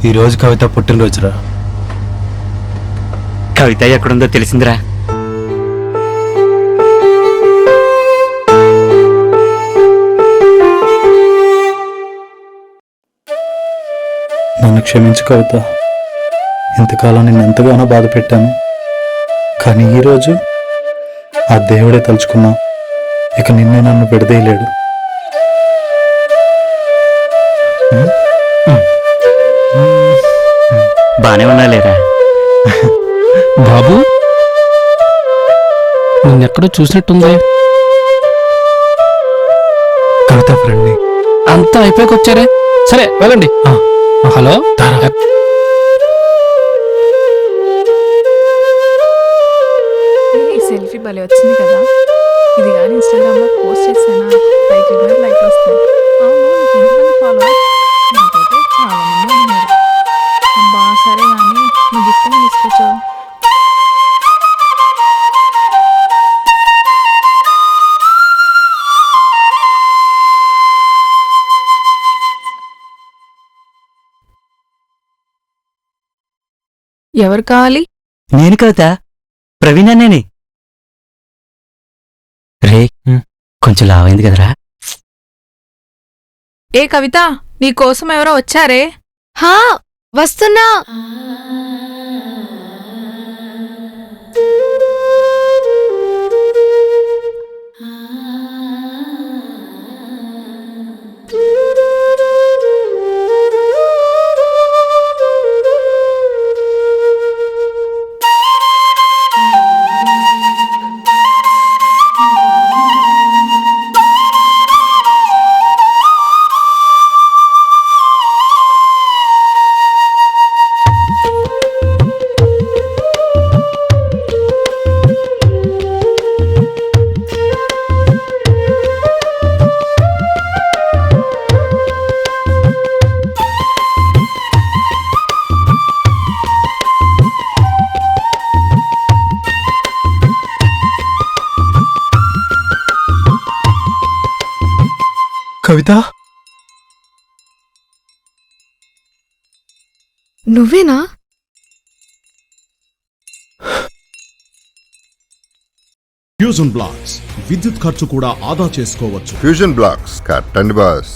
ఈరోజు కవిత పుట్టినరోజురా. కవిత ఎక్కడుందో తెలిసిందిరా. నన్ను క్షమించు కవిత. ఇంతకాలం నిన్ను ఎంతగానో బాధ పెట్టాను. కానీ ఈరోజు ఆ దేవుడే తలుచుకున్నా ఇక నిన్నే నన్ను విడదీయలేడు. బానే ఉన్నాలేరా. బాబు, నిన్నెక్కడో చూసినట్టుంది. కవిత ఫ్రెండ్ని. అంతా అయిపోయాక వచ్చారే. సరే వెళ్ళండి. హలో, ఈ సెల్ఫీ భలే వచ్చింది కదా. ఇది కానీ ఇన్స్టాగ్రామ్ లో పోస్ట్ చేసానా లైక్ వస్తాయి. అవును, నీకు ఎంతమంది ఫాలోవర్స్? నాకైతే చాలా మంది ఉన్నారు. అబ్బా సరే కానీ నువ్వు గిఫ్ట్ ఏమి తీసుకొచ్చావు? ఎవరు కావాలి? నేను కవిత, ప్రవీణ్ అన్నేని. రే, కొంచెం లావైంది కదరా. ఏ కవిత, నీ కోసం ఎవరో వచ్చారే. హా, వస్తున్నా. కవిత, నువ్వేనా? ఫ్యూజన్ బ్లాక్స్ విద్యుత్ ఖర్చు కూడా ఆదా చేసుకోవచ్చు. ఫ్యూజన్ బ్లాక్స్ కట్టండి బాస్.